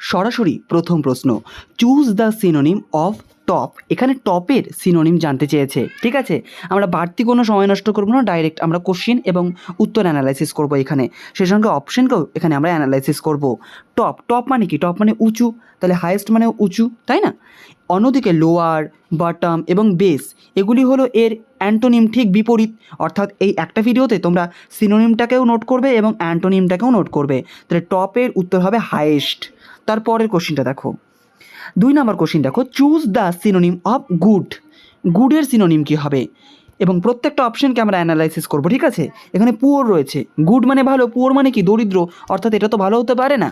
সরাসরি প্রথম প্রশ্ন, choose the synonym of top. এখানে টপের সিনোনিম জানতে চেয়েছে। ঠিক আছে, আমরা বাড়তি কোনো সময় নষ্ট করবো না, ডাইরেক্ট আমরা কোশ্চেন এবং উত্তর অ্যানালাইসিস করব এখানে, সেই সঙ্গে অপশনকেও এখানে আমরা অ্যানালাইসিস করব। টপ, টপ মানে কি? টপ মানে উঁচু, তাহলে হাইয়েস্ট মানে উঁচু, তাই না? অন্যদিকে লোয়ার, বটম এবং বেস এগুলি হলো এর অ্যান্টোনিম, ঠিক বিপরীত। অর্থাৎ এই একটা ভিডিওতে তোমরা সিনোনিমটাকেও নোট করবে এবং অ্যান্টোনিমটাকেও নোট করবে। তাহলে টপের উত্তর হবে হাইয়েস্ট। তারপরের কোশ্চিনটা দেখো, 2 নম্বর কোশ্চিন দেখো, choose the synonym of good. গুডের সিনোনিম কী হবে? এবং প্রত্যেকটা অপশনকে আমরা অ্যানালাইসিস করবো। ঠিক আছে, এখানে পুওর রয়েছে, গুড মানে ভালো, পুওর মানে কি? দরিদ্র, অর্থাৎ এটা তো ভালো হতে পারে না।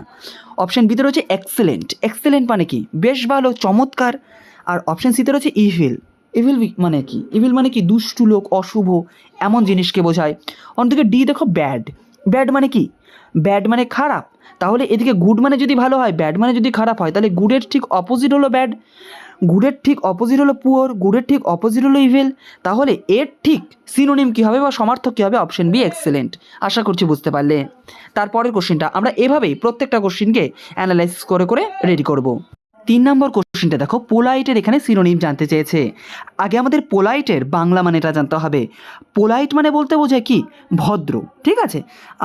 অপশন বিতে রয়েছে এক্সেলেন্ট। এক্সেলেন্ট মানে কি? বেশ ভালো, চমৎকার। আর অপশন সিতে রয়েছে ইভিল। ইভিল মানে কি? ইভিল মানে কি? দুষ্টু লোক, অশুভ, এমন জিনিসকে বোঝায়। অন্যদিকে ডি দেখো ব্যাড। ব্যাড মানে কি? ব্যাড মানে খারাপ। তাহলে এদিকে গুড মানে যদি ভালো হয়, ব্যাড মানে যদি খারাপ হয়, তাহলে গুডের ঠিক অপোজিট হলো ব্যাড, গুডের ঠিক অপোজিট হলো পুওর, গুডের ঠিক অপোজিট হলো ইভিল। তাহলে এর ঠিক সিনোনিম কী হবে বা সমার্থক কী হবে? Option B excellent. আশা করছি বুঝতে পারলে। তারপরের কোশ্চেনটা আমরা এভাবেই প্রত্যেকটা কোশ্চেনকে অ্যানালাইসিস করে করে রেডি করব। 3 নম্বর কোশ্চেনটা দেখো, পোলাইটের এখানে সিনোনিম জানতে চেয়েছে। আগে আমাদের পোলাইটের বাংলা মানেটা জানতে হবে। পোলাইট মানে বলতে বোঝায় কি? ভদ্র। ঠিক আছে,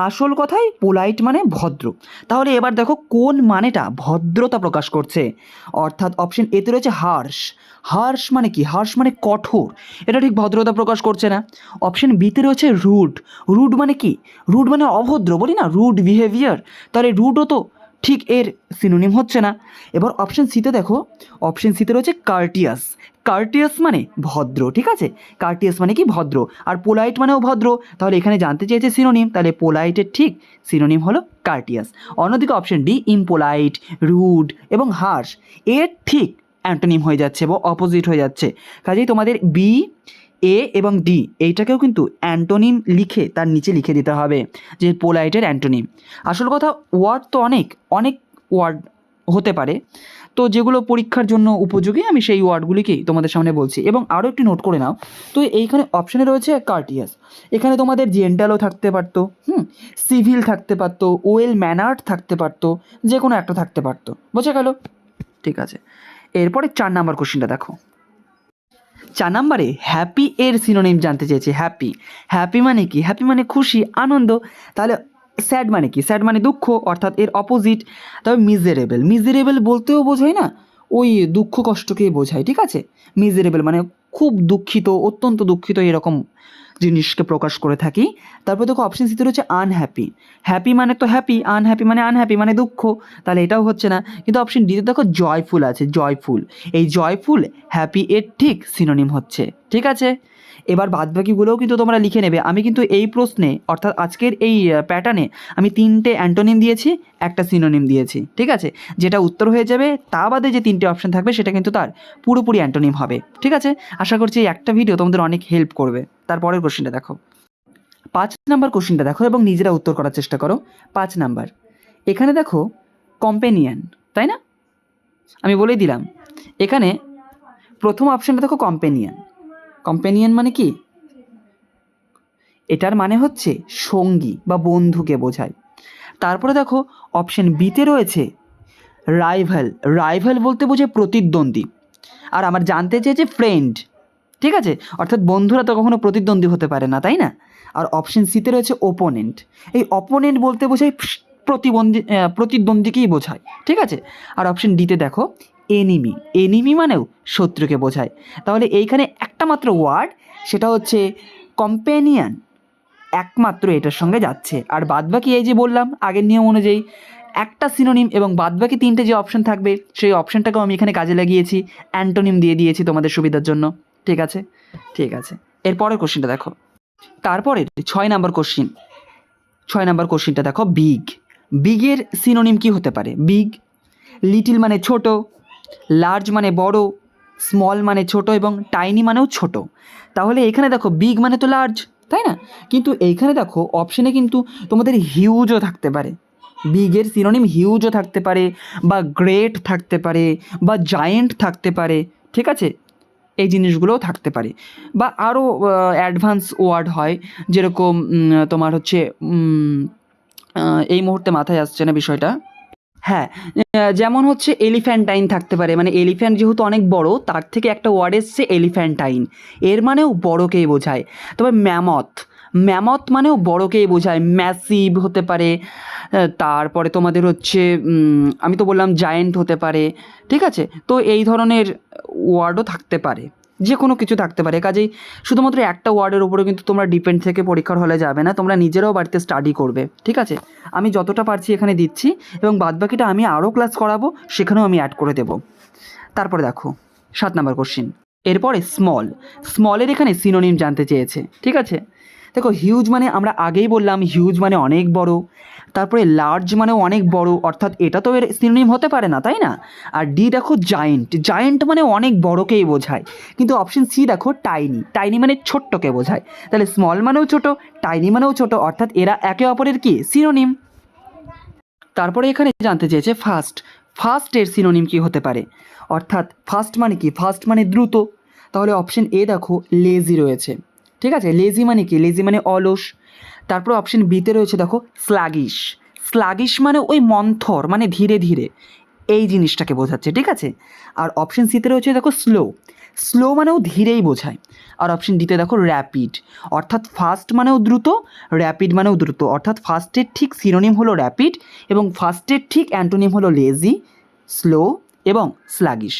আসল কথাই পোলাইট মানে ভদ্র। তাহলে এবার দেখো কোন মানেটা ভদ্রতা প্রকাশ করছে। অর্থাৎ অপশন এতে রয়েছে হার্শ। হার্শ মানে কি? হার্শ মানে কঠোর, এটা ঠিক ভদ্রতা প্রকাশ করছে না। অপশন বিতে রয়েছে রুড। রুড মানে কি? রুড মানে অভদ্র, বলি না, রুড বিহেভিয়ার। তাহলে রুডও তো ঠিক এর সিনোনিম হচ্ছে না। এবার অপশন সিতে দেখো, অপশন সিতে রয়েছে কার্টিয়াস। কার্টিয়াস মানে ভদ্র। ঠিক আছে, কার্টিয়াস মানে কি? ভদ্র। আর পোলাইট মানেও ভদ্র। তাহলে এখানে জানতে চেয়েছে সিনোনিম, তাহলে পোলাইটের ঠিক সিনোনিম হলো কার্টিয়াস। অন্যদিকে অপশন ডি ইমপোলাইট, রুড এবং হার্শ এর ঠিক অ্যান্টোনিম হয়ে যাচ্ছে বা অপোজিট হয়ে যাচ্ছে। কাজেই তোমাদের বি, এ এবং ডি এইটাকেও কিন্তু অ্যান্টোনিম লিখে তার নিচে লিখে দিতে হবে যে পোলাইটের অ্যান্টোনিম। আসল কথা, ওয়ার্ড তো অনেক অনেক ওয়ার্ড হতে পারে, তো যেগুলো পরীক্ষার জন্য উপযোগী আমি সেই ওয়ার্ডগুলিকেই তোমাদের সামনে বলছি। এবং আরও একটি নোট করে নাও, তো এইখানে অপশানে রয়েছে কার্টিয়াস, এখানে তোমাদের জেন্টালও থাকতে পারতো, সিভিল থাকতে পারতো, ওয়েল ম্যানার্ড থাকতে পারতো, যে কোনো একটা থাকতে পারতো। বোঝা গেল? ঠিক আছে, এরপরে 4 নাম্বার কোশ্চেনটা দেখো। 4 নাম্বারে হ্যাপি এর সিনোনিম জানতে চেয়েছে। হ্যাপি, হ্যাপি মানে কি? হ্যাপি মানে খুশি, আনন্দ। তাহলে স্যাড মানে কি? স্যাড মানে দুঃখ, অর্থাৎ এর অপোজিট। তবে মিজারেবল, মিজারেবল বলতেও বোঝায় না, ওই দুঃখ কষ্টকেই বোঝায়। ঠিক আছে, মিজারেবল মানে খুব দুঃখিত, অত্যন্ত দুঃখিত, এরকম জিনিসকে প্রকাশ করে থাকি। তারপর দেখো অপশন সিতে রয়েছে আনহ্যাপি। হ্যাপি মানে তো হ্যাপি, আনহ্যাপি মানে আনহ্যাপি মানে দুঃখ, তাহলে এটাও হচ্ছে না। কিন্তু অপশন ডিতে দেখো জয়ফুল আছে, জয়ফুল। এই জয়ফুল হ্যাপি এর ঠিক সিনোনিম হচ্ছে। ঠিক আছে, এবার বাদবাকিগুলোও কিন্তু তোমরা লিখে নেবে। আমি কিন্তু এই প্রশ্নে, অর্থাৎ আজকের এই প্যাটার্নে আমি 3টে অ্যান্টোনিম দিয়েছি, একটা সিনোনিম দিয়েছি। ঠিক আছে, যেটা উত্তর হয়ে যাবে তা বাদে যে 3টে অপশন থাকবে সেটা কিন্তু তার পুরোপুরি অ্যান্টোনিম হবে। ঠিক আছে, আশা করছি এই একটা ভিডিও তোমাদের অনেক হেল্প করবে। তারপরের কোশ্চেনটা দেখো, 5 নাম্বার কোশ্চেনটা দেখো এবং নিজেরা উত্তর করার চেষ্টা করো। 5 নাম্বার, এখানে দেখো কম্পেনিয়ান, তাই না? আমি বলেই দিলাম, এখানে প্রথম অপশানটা দেখো কম্পেনিয়ান। কম্পেনিয়ান মানে কি? এটার মানে হচ্ছে সঙ্গী বা বন্ধুকে বোঝায়। তারপরে দেখো অপশন বিতে রয়েছে রাইভাল। রাইভাল বলতে বোঝায় প্রতিদ্বন্দ্বী। আর আমার জানতে চেয়েছে ফ্রেন্ড। ঠিক আছে, অর্থাৎ বন্ধুরা তো কখনো প্রতিদ্বন্দ্বী হতে পারে না, তাই না? আর অপশন সিতে রয়েছে ওপোনেন্ট। এই অপোনেন্ট বলতে বোঝায় প্রতিদ্বন্দ্বীকেই বোঝায়। ঠিক আছে, আর অপশন ডিতে দেখো এনিমি। এনিমি মানেও শত্রুকে বোঝায়। তাহলে এইখানে একটা মাত্র ওয়ার্ড, সেটা হচ্ছে কম্পেনিয়ান, একমাত্র এটার সঙ্গে যাচ্ছে। আর বাদবাকি এই যে বললাম আগের নিয়ম অনুযায়ী একটা সিনোনিম এবং বাদবাকি 3টে যে অপশন থাকবে সেই অপশনটাকেও আমি এখানে কাজে লাগিয়েছি, অ্যান্টোনিম দিয়ে দিয়েছি তোমাদের সুবিধার জন্য। ঠিক আছে, ঠিক আছে, এরপরের কোশ্চেনটা দেখো। তারপরে 6 নাম্বার কোশ্চিন। 6 নাম্বার কোশ্চিনটা দেখো, বিগ। বিগের সিনোনিম কি হতে পারে? বিগ, লিটিল মানে ছোট, লার্জ মানে বড়, স্মল মানে ছোট এবং টাইনি মানেও ছোট। তাহলে এখানে দেখো বিগ মানে তো লার্জ, তাই না? কিন্তু এইখানে দেখো অপশানে কিন্তু তোমাদের হিউজও থাকতে পারে। বিগের সিনোনিম হিউজও থাকতে পারে, বা গ্রেট থাকতে পারে, বা জায়েন্ট থাকতে পারে। ঠিক আছে, এই জিনিসগুলোও থাকতে পারে। বা আরও অ্যাডভান্স ওয়ার্ড হয়, যেরকম তোমার হচ্ছে এই মুহূর্তে মাথায় আসছে না বিষয়টা। হ্যাঁ, যেমন হচ্ছে এলিফ্যান্টাইন থাকতে পারে, মানে এলিফ্যান্ট যেহেতু অনেক বড়, তার থেকে একটা ওয়ার্ড এসছে এলিফ্যান্টাইন, এর মানেও বড়কেই বোঝায়। তবে ম্যামথ, ম্যামথ মানেও বড়কেই বোঝায়, ম্যাসিভ হতে পারে। তারপরে তোমাদের হচ্ছে আমি তো বললাম জায়েন্ট হতে পারে, ঠিক আছে। তো এই ধরনের ওয়ার্ডও থাকতে পারে, যে কোনো কিছু থাকতে পারে। কাজেই শুধুমাত্র একটা ওয়ার্ডের উপরে কিন্তু তোমরা ডিপেন্ড থেকে পরীক্ষার হলে যাবে না, তোমরা নিজেরাও বাড়িতে স্টাডি করবে, ঠিক আছে। আমি যতটা পারছি এখানে দিচ্ছি, এবং বাদবাকিটা আমি আরও ক্লাস করাবো, সেখানেও আমি অ্যাড করে দেবো। তারপরে দেখো 7 নম্বর কোশ্চিন। এরপরে স্মল, স্মলের এখানে সিনোনিম জানতে চেয়েছে, ঠিক আছে। দেখো হিউজ মানে আমরা আগেই বললাম হিউজ মানে অনেক বড়, তারপরে লার্জ মানেও অনেক বড়, অর্থাৎ এটা তো এর সিনোনিম হতে পারে না, তাই না। আর ডি দেখো জায়েন্ট, জায়েন্ট মানে অনেক বড়কেই বোঝায়। কিন্তু অপশন সি দেখো টাইনি, টাইনি মানে ছোট্টকে বোঝায়। তাহলে স্মল মানেও ছোট, টাইনি মানেও ছোট, অর্থাৎ এরা একে অপরের কি সিনোনিম। তারপরে এখানে জানতে চেয়েছে ফাস্ট, ফাস্টের সিনোনিম কি হতে পারে, অর্থাৎ ফাস্ট মানে কি, ফাস্ট মানে দ্রুত। তাহলে অপশন এ দেখো লেজি রয়েছে, ঠিক আছে। লেজি মানে কি, লেজি মানে অলস। তারপর অপশন বিতে রয়েছে দেখো স্লাগিশ, স্লাগিশ মানে ওই মন্থর, মানে ধীরে ধীরে, এই জিনিসটাকে বোঝাচ্ছে, ঠিক আছে। আর অপশন সিতে রয়েছে দেখো স্লো, স্লো মানেও ধীরেই বোঝায়। আর অপশন ডিতে দেখো র্যাপিড, অর্থাৎ ফাস্ট মানেও দ্রুত, র্যাপিড মানেও দ্রুত, অর্থাৎ ফাস্টের ঠিক সিনোনিম হলো র্যাপিড, এবং ফাস্টের ঠিক অ্যান্টোনিম হলো লেজি, স্লো এবং স্লাগিশ।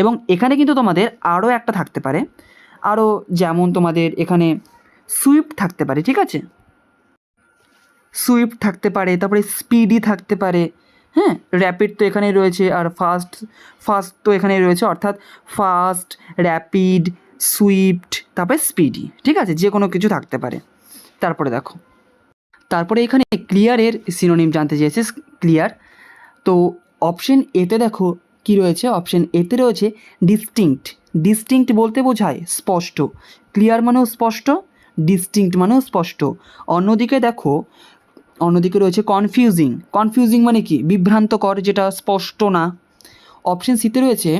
এবং এখানে কিন্তু তোমাদের আরও একটা থাকতে পারে, আরও যেমন তোমাদের এখানে সুইফট থাকতে পারে, ঠিক আছে। সুইফট থাকতে পারে, তারপরে স্পিডি থাকতে পারে, হ্যাঁ। র্যাপিড তো এখানেই রয়েছে, আর ফাস্ট, ফাস্ট তো এখানেই রয়েছে, অর্থাৎ ফাস্ট, র্যাপিড, সুইফট, তারপরে স্পিডি, ঠিক আছে, যে কোনো কিছু থাকতে পারে। তারপরে দেখো, তারপরে এখানে ক্লিয়ারের সিনোনিম জানতে চেয়েছে, ক্লিয়ার। তো অপশন এতে দেখো কি রয়েছে, অপশন এতে রয়েছে ডিস্টিংক্ট, ডিস্টিংক্ট বলতে বোঝায় স্পষ্ট, ক্লিয়ার মানেও স্পষ্ট, ডিস্টিংক্ট মানেও স্পষ্ট। অন্যদিকে দেখো, অন্যদিকে রয়েছে কনফিউজিং, কনফিউজিং মানে কি বিভ্রান্তকর, যেটা স্পষ্ট না। অপশন সিতে রয়েছে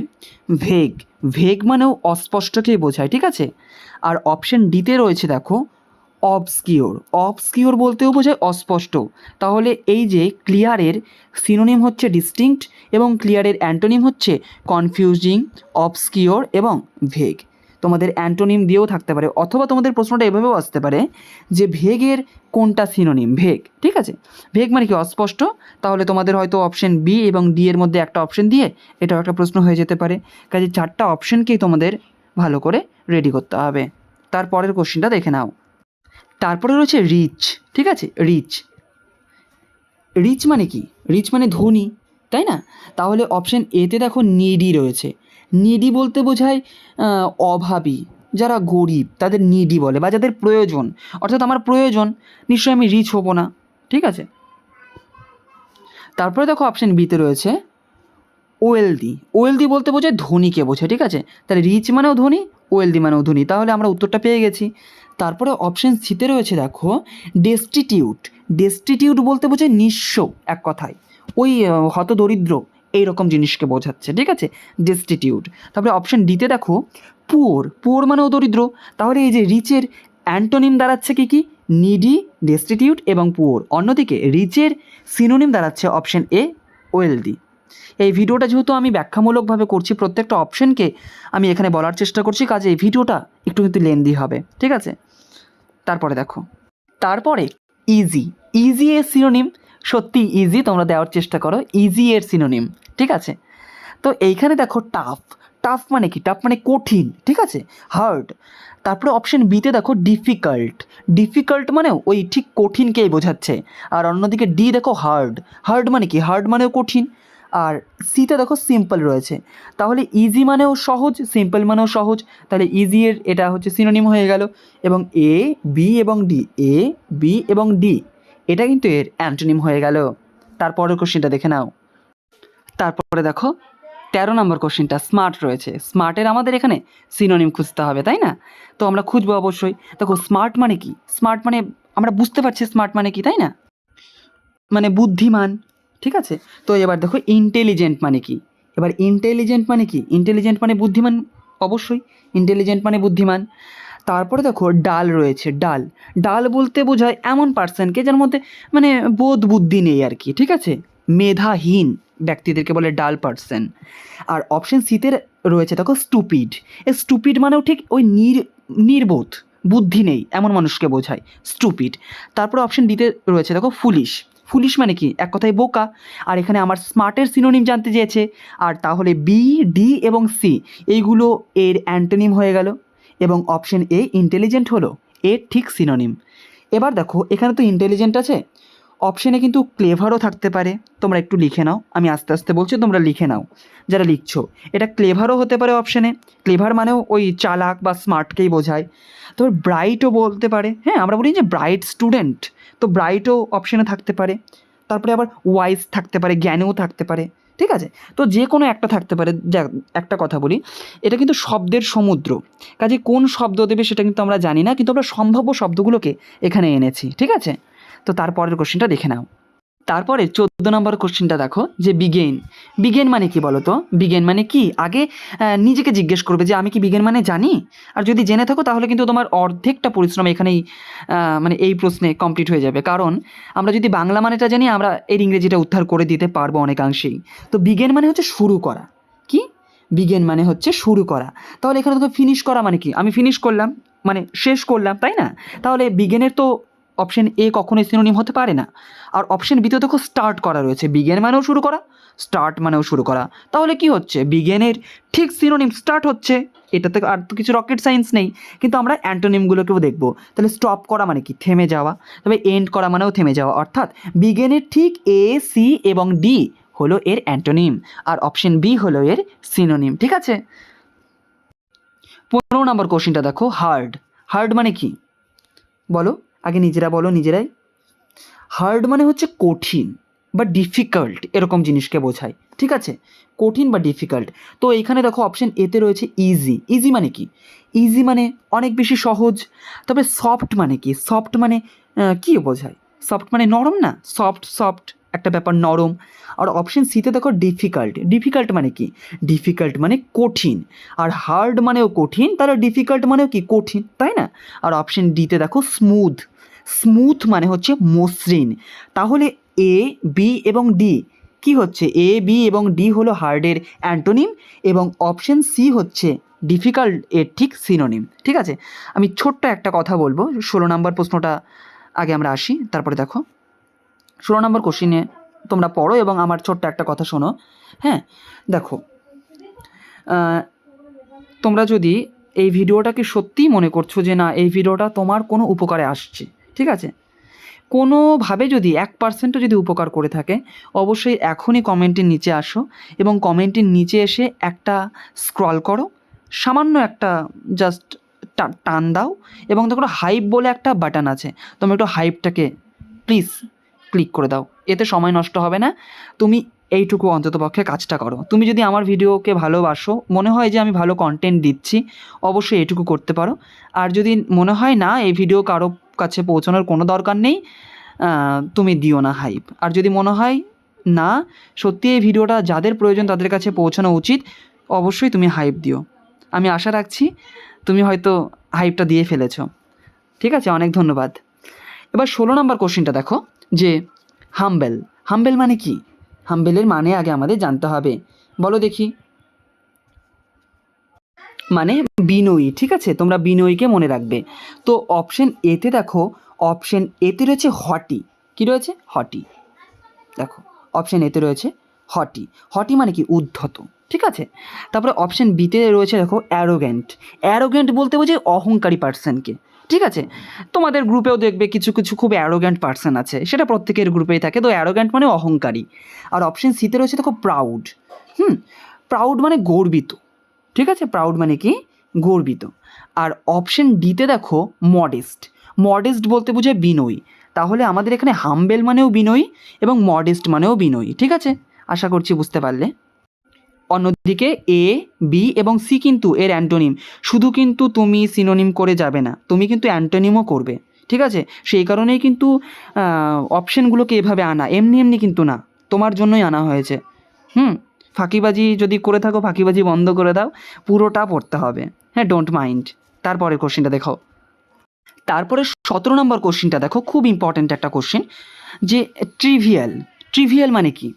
ভেগ, ভেগ মানেও অস্পষ্টকেই বোঝায়, ঠিক আছে। আর অপশন ডিতে রয়েছে দেখো অবস্কিওর, অবস্কিওর বলতেও বোঝায় অস্পষ্ট। তাহলে এই যে ক্লিয়ারের সিনোনিম হচ্ছে ডিস্টিংক্ট, এবং ক্লিয়ারের অ্যান্টোনিম হচ্ছে কনফিউজিং, অবস্কিওর এবং ভেগ। তোমাদের অ্যান্টোনিম দিয়েও থাকতে পারে, অথবা তোমাদের প্রশ্নটা এভাবেও আসতে পারে যে ভেগের কোনটা সিনোনিম, ভেগ, ঠিক আছে। ভেগ মানে কি অস্পষ্ট, তাহলে তোমাদের হয়তো অপশন বি এবং ডি এর মধ্যে একটা অপশন দিয়ে এটাও একটা প্রশ্ন হয়ে যেতে পারে। কাজে 4টা অপশনকেই তোমাদের ভালো করে রেডি করতে হবে। তারপরের কোশ্চেনটা দেখে নাও। তারপরে রয়েছে রিচ, ঠিক আছে। রিচ, রিচ মানে কি, রিচ মানে ধনী, তাই না। তাহলে অপশন এতে দেখো নিডি রয়েছে, নিডি বলতে বোঝায় অভাবী, যারা গরিব তাদের নিডি বলে, বা যাদের প্রয়োজন, অর্থাৎ আমার প্রয়োজন, নিশ্চয়ই আমি রিচ হব না, ঠিক আছে। তারপরে দেখো অপশন বিতে রয়েছে ওয়েলদি, ওয়েলদি বলতে বোঝায় ধনীকে বোঝায়, ঠিক আছে। তাহলে রিচ মানেও ধনী, ওয়েলদি মানেও ধনী, তাহলে আমরা উত্তরটা পেয়ে গেছি। তারপরে অপশন সিতে রয়েছে দেখো ডেস্টিটিউট, ডেস্টিটিউট বলতে বোঝায় নিঃস্ব, এক কথায় ওই হতদরিদ্র, এইরকম জিনিসকে বোঝাচ্ছে, ঠিক আছে, ডেস্টিটিউট। তারপরে অপশন ডিতে দেখো পুওর, পুওর মানেও দরিদ্র। তাহলে এই যে রিচের অ্যান্টোনিম দাঁড়াচ্ছে কি কি, নিডি, ডেস্টিটিউট এবং পুওর। অন্যদিকে রিচের সিনোনিম দাঁড়াচ্ছে অপশন এ ওয়েলদি। এই ভিডিওটা যেহেতু আমি ব্যাখ্যামূলকভাবে করছি, প্রত্যেকটা অপশনকে আমি এখানে বলার চেষ্টা করছি, কাজে এই ভিডিওটা একটু কিন্তু লেন্দি হবে, ঠিক আছে। তারপরে দেখো, তারপরে ইজি, ইজি এর সিনোনিম, সত্যি ইজি, তোমরা দেওয়ার চেষ্টা করো ইজি এর সিনোনিম, ঠিক আছে। তো এইখানে দেখো টাফ, টাফ মানে কি, টাফ মানে কঠিন, ঠিক আছে, হার্ড। তারপরে অপশন বিতে দেখো ডিফিকাল্ট, ডিফিকাল্ট মানে ওই ঠিক কঠিনকেই বোঝাচ্ছে। আর অন্যদিকে ডি দেখো হার্ড, হার্ড মানে কি, হার্ড মানেও কঠিন। আর সিতে দেখো সিম্পল রয়েছে, তাহলে ইজি মানেও সহজ, সিম্পল মানেও সহজ, তাহলে ইজি এর এটা হচ্ছে সিনোনিম হয়ে গেল। এবং এ বি এবং ডি, এ বি এবং ডি, এটা কিন্তু এর অ্যান্টোনিম হয়ে গেল। তারপরের কোশ্চেনটা দেখে নাও। তারপরে দেখো 13 নম্বর কোশ্চেনটা স্মার্ট রয়েছে, স্মার্টের আমাদের এখানে সিনোনিম খুঁজতে হবে, তাই না। তো আমরা খুঁজবো অবশ্যই। দেখো স্মার্ট মানে কি, স্মার্ট মানে আমরা বুঝতে পারছি স্মার্ট মানে কি, তাই না, মানে বুদ্ধিমান, ঠিক আছে। তো এবার দেখো ইন্টেলিজেন্ট মানে কি, এবার ইন্টেলিজেন্ট মানে কি, ইন্টেলিজেন্ট মানে বুদ্ধিমান, অবশ্যই ইন্টেলিজেন্ট মানে বুদ্ধিমান। তারপরে দেখো ডাল রয়েছে, ডাল, ডাল বলতে বোঝায় এমন পার্সনকে যার মধ্যে মানে বোধ বুদ্ধি নেই আর কি, ঠিক আছে। মেধাহীন ব্যক্তিদেরকে বলে ডাল পার্সন। আর অপশন সিতে রয়েছে দেখো স্টুপিড। এই স্টুপিড মানেও ঠিক ওই নির্বোধ, বুদ্ধি নেই এমন মানুষকে বোঝায় স্টুপিড। তারপরে অপশন ডিতে রয়েছে দেখো ফুলিশ। ফুলিশ মানে কি, এক কথায় বোকা। আর এখানে আমার স্মার্টের সিনোনিম জানতে চেয়েছে, আর তাহলে বি, ডি এবং সি এইগুলো এর অ্যান্টোনিম হয়ে গেল, এবং অপশন এ ইন্টেলিজেন্ট হলো এর ঠিক সিনোনিম। এবার দেখো এখানে তো ইন্টেলিজেন্ট আছে, অপশানে কিন্তু ক্লেভারও থাকতে পারে। তোমরা একটু লিখে নাও, আমি আস্তে আস্তে বলছি, তোমরা লিখে নাও যারা লিখছো। এটা ক্লেভারও হতে পারে অপশানে, ক্লেভার মানেও ওই চালাক বা স্মার্টকেই বোঝায়। তবে ব্রাইটও বলতে পারে, হ্যাঁ আমরা বলি যে ব্রাইট স্টুডেন্ট, তো ব্রাইটও অপশানে থাকতে পারে। তারপরে আবার ওয়াইজ থাকতে পারে, জ্ঞানেও থাকতে পারে, ঠিক আছে। তো যে কোনো একটা থাকতে পারে। যাক, একটা কথা বলি, এটা কিন্তু শব্দের সমুদ্র, কাজে কোন শব্দ দেবে সেটা কিন্তু আমরা জানি না, কিন্তু আমরা সম্ভাব্য শব্দগুলোকে এখানে এনেছি, ঠিক আছে। তো তারপরের কোশ্চেনটা দেখে নাও। তারপরে 14 নম্বর কোশ্চেনটা দেখো, যে বিগেন। বিগেন মানে কি বলো তো? বিগেন মানে কি, আগে নিজেকে জিজ্ঞেস করবে যে আমি কি বিগেন মানে জানি। আর যদি জেনে থাকো তাহলে কিন্তু তোমার অর্ধেকটা পরিশ্রম এখানেই মানে এই প্রশ্নে কমপ্লিট হয়ে যাবে। কারণ আমরা যদি বাংলা মানেটা জানি, আমরা এর ইংরেজিটা উদ্ধার করে দিতে পারবো অনেকাংশেই। তো বিগেন মানে হচ্ছে শুরু করা। কি? বিগেন মানে হচ্ছে শুরু করা। তাহলে এখানে তো ফিনিশ করা মানে কি, আমি ফিনিশ করলাম মানে শেষ করলাম, তাই না? তাহলে বিগেনের তো অপশন এ কখনোই সিনোনিম হতে পারে না। আর অপশন বিতে দেখো স্টার্ট করা রয়েছে, বিগেন মানেও শুরু করা, স্টার্ট মানেও শুরু করা। তাহলে কি হচ্ছে, বিগেনের ঠিক সিনোনিম স্টার্ট হচ্ছে। এটাতে আর তো কিছু রকেট সায়েন্স নেই। কিন্তু আমরা অ্যান্টোনিমগুলোকেও দেখবো। তাহলে স্টপ করা মানে কি, থেমে যাওয়া। তবে এন্ড করা মানেও থেমে যাওয়া। অর্থাৎ বিগেনের ঠিক এ, সি এবং ডি হলো এর অ্যান্টোনিম, আর অপশন বি হলো এর সিনোনিম, ঠিক আছে। 15 নম্বর কোশ্চেনটা দেখো, হার্ড। হার্ড মানে কি বলো, আগে নিজেরা বলো নিজেরাই। হার্ড মানে হচ্ছে কঠিন বা ডিফিকাল্ট, এরকম জিনিসকে বোঝায়, ঠিক আছে। কঠিন বা ডিফিকাল্ট। তো এখানে দেখো অপশন এতে রয়েছে ইজি। ইজি মানে কি? ইজি মানে অনেক বেশি সহজ। তবে সফট মানে কি? সফট মানে কী বোঝায়? সফট মানে নরম না, সফট সফট একটা ব্যাপার, নরম। আর অপশন সিতে দেখো ডিফিকাল্ট। ডিফিকাল্ট মানে কি? ডিফিকাল্ট মানে কঠিন। আর হার্ড মানেও কঠিন, তাহলে ডিফিকাল্ট মানেও কি, কঠিন, তাই না? আর অপশন ডিতে দেখো স্মুথ। স্মুথ মানে হচ্ছে মসৃণ। তাহলে এ, বি এবং ডি কি হচ্ছে, এ, বি এবং ডি হলো হার্ডের অ্যান্টোনিম, এবং অপশন সি হচ্ছে ডিফিকাল্ট এর ঠিক সিনোনিম, ঠিক আছে। আমি ছোট্ট একটা কথা বলবো, 16 নম্বর প্রশ্নটা আগে আমরা আসি, তারপরে দেখো 16 নম্বর কোশ্চিনে তোমরা পড়ো এবং আমার ছোট্ট একটা কথা শোনো। হ্যাঁ দেখো, তোমরা যদি এই ভিডিওটাকে সত্যিই মনে করছো যে না এই ভিডিওটা তোমার কোনো উপকারে আসছে, ঠিক আছে, কোনোভাবে যদি 1%ও যদি উপকার করে থাকে, অবশ্যই এখনই কমেন্টের নিচে আসো এবং কমেন্টের নিচে এসে একটা স্ক্রল করো, সামান্য একটা জাস্ট টান দাও, এবং দেখো হাইপ বলে একটা বাটন আছে, তুমি একটু হাইপটাকে প্লিজ ক্লিক করে দাও। এতে সময় নষ্ট হবে না, তুমি এইটুকু অন্ততপক্ষে কাজটা করো। তুমি যদি আমার ভিডিওকে ভালোবাসো, মনে হয় যে আমি ভালো কন্টেন্ট দিচ্ছি, অবশ্যই এইটুকু করতে পারো। আর যদি মনে হয় না এই ভিডিও কারো কাছে পৌঁছানোর কোনো দরকার নেই, তুমি দিও না হাইপ। আর যদি মনে হয় না সত্যি এই ভিডিওটা যাদের প্রয়োজন তাদের কাছে পৌঁছানো উচিত, অবশ্যই তুমি হাইপ দিও। আমি আশা রাখছি তুমি হয়তো হাইপটা দিয়ে ফেলেছো, ঠিক আছে। অনেক ধন্যবাদ। এবার 16 নম্বর কোশ্চেনটা দেখো, যে হাম্বেল। হাম্বেল মানে কি? হাম্বেলের মানে আগে আমাদের জানতে হবে, বলো দেখি। মানে বিনয়ী, ঠিক আছে, তোমরা বিনয়ীকে মনে রাখবে। তো অপশন এতে দেখো, অপশন এতে রয়েছে হটি। কি রয়েছে? হটি। দেখো অপশন এতে রয়েছে হটি। হটি মানে কি? উদ্ধত, ঠিক আছে। তারপরে অপশন বিতে রয়েছে দেখো অ্যারোগ্যান্ট। অ্যারোগ্যান্ট বলতে বোঝায় অহংকারী পার্সনকে, ঠিক আছে। তোমাদের গ্রুপেও দেখবে কিছু কিছু খুব অ্যারোগ্যান্ট পার্সন আছে, সেটা প্রত্যেকের গ্রুপেই থাকে। তো অ্যারোগ্যান্ট মানে অহংকারী। আর অপশন সিতে রয়েছে দেখো প্রাউড। প্রাউড মানে গর্বিত, ঠিক আছে। প্রাউড মানে কি? গর্বিত। আর অপশন ডিতে দেখো মডেস্ট। মডেস্ট বলতে বোঝায় বিনয়ী। তাহলে আমাদের এখানে হাম্বেল মানেও বিনয়ী এবং মডেস্ট মানেও বিনয়ী, ঠিক আছে। আশা করছি বুঝতে পারলে। অন্যদিকে এ, বি এবং সি কিন্তু এর অ্যান্টোনিম। শুধু কিন্তু তুমি সিনোনিম করে যাবে না, তুমি কিন্তু অ্যান্টোনিমও করবে, ঠিক আছে। সেই কারণেই কিন্তু অপশানগুলোকে এভাবে আনা, এমনি এমনি কিন্তু না, তোমার জন্যই আনা হয়েছে। ফাঁকিবাজি যদি করে থাকো, ফাঁকিবাজি বন্ধ করে দাও, পুরোটা পড়তে হবে, হ্যাঁ, ডোন্ট মাইন্ড। তারপরের কোশ্চেনটা দেখো। তারপরে 17 নম্বর কোশ্চেনটা দেখো, খুব ইম্পর্ট্যান্ট একটা কোশ্চেন, যে ট্রিভিয়াল। ট্রিভিয়াল মানে কি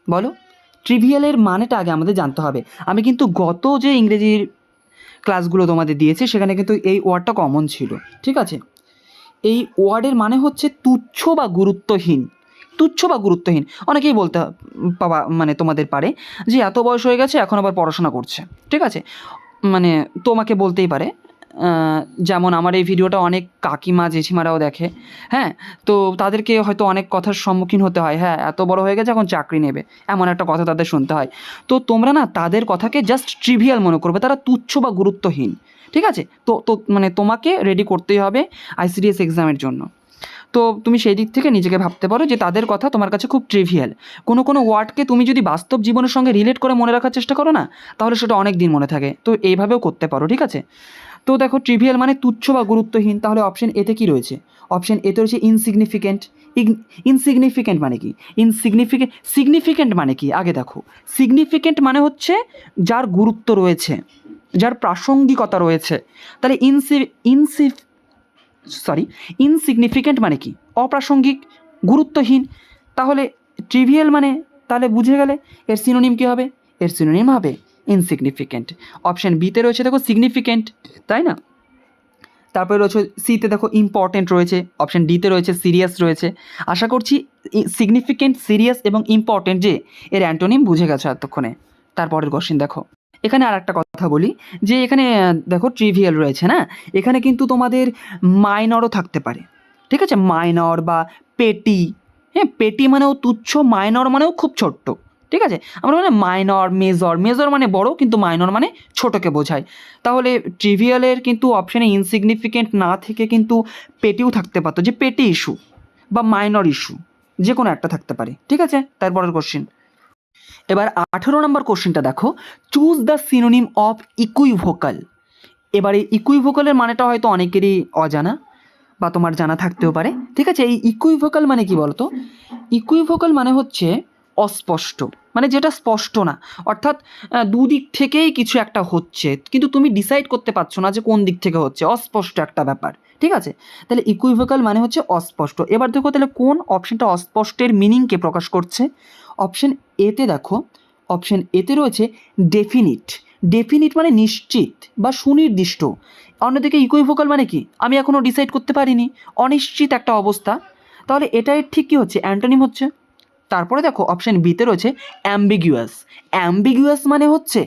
বলো? ট্রিভিয়ালের মানেটা আগে আমাদের জানতে হবে। আমি কিন্তু গত যে ইংরেজির ক্লাসগুলো তোমাদের দিয়েছি সেখানে কিন্তু এই ওয়ার্ডটা কমন ছিল, ঠিক আছে? এই ওয়ার্ডের মানে হচ্ছে তুচ্ছ বা গুরুত্বহীন। তুচ্ছ বা গুরুত্বহীন অনেকেই বলতে পাবা মানে তোমাদের পারে যে এত বয়স হয়ে গেছে এখন আবার পড়াশোনা করছে, ঠিক আছে? মানে তোমাকে বলতেই পারে, যেমন আমার এই ভিডিওটা অনেক কাকিমা জেঠিমারাও দেখে, হ্যাঁ? তো তাদেরকে হয়তো অনেক কথার সম্মুখীন হতে হয়, হ্যাঁ এত বড় হয়ে গেছে এখন চাকরি নেবে, এমন একটা কথা তাদের শুনতে হয়। তো তোমরা না তাদের কথাকে জাস্ট ট্রিভিয়াল মনে করবে, তারা তুচ্ছ বা গুরুত্বহীন, ঠিক আছে? তো তো মানে তোমাকে রেডি করতেই হবে আইসিডিএস এক্সামের জন্য। তো তুমি সেই দিক থেকে নিজেকে ভাবতে পারো যে তাদের কথা তোমার কাছে খুব ট্রিভিয়াল। কোনো কোনো ওয়ার্ডকে তুমি যদি বাস্তব জীবনের সঙ্গে রিলেট করে মনে রাখার চেষ্টা করো না, তাহলে সেটা অনেক দিন মনে থাকে। তো এইভাবেও করতে পারো, ঠিক আছে? তো দেখো ট্রিভিয়াল মানে তুচ্ছ বা গুরুত্বহীন, তাহলে অপশন এতে কি রয়েছে? অপশন এতে রয়েছে ইনসিগনিফিকেন্ট। ইনসিগনিফিকেন্ট মানে কি? সিগনিফিকেন্ট মানে কি আগে দেখো। সিগনিফিকেন্ট মানে হচ্ছে যার গুরুত্ব রয়েছে, যার প্রাসঙ্গিকতা রয়েছে। তাহলে ইনসিগনিফিকেন্ট মানে কি? অপ্রাসঙ্গিক, গুরুত্বহীন। তাহলে ট্রিভিয়াল মানে, তাহলে বুঝে গেলে এর সিনোনিম কী হবে? এর সিনোনিম হবে ইনসিগনিফিকেন্ট। অপশান বিতে রয়েছে দেখো সিগনিফিকেন্ট, তাই না? তারপরে রয়েছে সিতে দেখো ইম্পর্টেন্ট রয়েছে, অপশান ডিতে রয়েছে সিরিয়াস রয়েছে। আশা করছি সিগনিফিকেন্ট, সিরিয়াস এবং ইম্পর্টেন্ট যে এর অ্যান্টোনিম বুঝে গেছো এতক্ষণে। তারপরের কোশ্চেন দেখো, এখানে আর একটা কথা বলি যে এখানে দেখো ট্রিভিয়াল রয়েছে না, এখানে কিন্তু তোমাদের মাইনরও থাকতে পারে, ঠিক আছে? মাইনর বা পেটি, হ্যাঁ পেটি মানেও তুচ্ছ, মাইনর মানেও খুব ছোট্ট, ঠিক আছে? আমরা মানে মাইনর, মেজর, মেজর মানে বড় কিন্তু মাইনর মানে ছোটোকে বোঝায়। তাহলে ট্রিভিয়ালের কিন্তু অপশানে ইনসিগনিফিকেন্ট না থেকে কিন্তু পেটিও থাকতে পারতো, যে পেটি ইস্যু বা মাইনর ইস্যু যে কোনো একটা থাকতে পারে, ঠিক আছে? তারপরের কোশ্চেন। এবার 18 নম্বর কোশ্চেনটা দেখো, choose the synonym of equivocal. এবার এই ইকুইভোকালের মানেটা হয়তো অনেকেরই অজানা বা তোমার জানা থাকতেও পারে, ঠিক আছে? এই ইকুইভোকাল মানে কি বলতো? ইকুইভোকাল মানে হচ্ছে অস্পষ্ট, মানে যেটা স্পষ্ট না, অর্থাৎ দুদিক থেকেই কিছু একটা হচ্ছে কিন্তু তুমি ডিসাইড করতে পারছো না যে কোন দিক থেকে হচ্ছে, অস্পষ্ট একটা ব্যাপার, ঠিক আছে? তাহলে ইকুইভোকাল মানে হচ্ছে অস্পষ্ট। এবার দেখো তাহলে কোন অপশনটা অস্পষ্টের মিনিংকে প্রকাশ করছে? অপশন এতে দেখো, অপশন এতে রয়েছে ডেফিনিট। ডেফিনিট মানে নিশ্চিত বা সুনির্দিষ্ট। অন্যদিকে ইকুইভোকাল মানে কি? আমি এখনও ডিসাইড করতে পারিনি, অনিশ্চিত একটা অবস্থা। তাহলে এটাই ঠিক কী হচ্ছে? অ্যান্টোনিম হচ্ছে। তারপরে দেখো অপশান বিতে রয়েছে অ্যাম্বিগুয়াস। অ্যাম্বিগুয়াস মানে হচ্ছে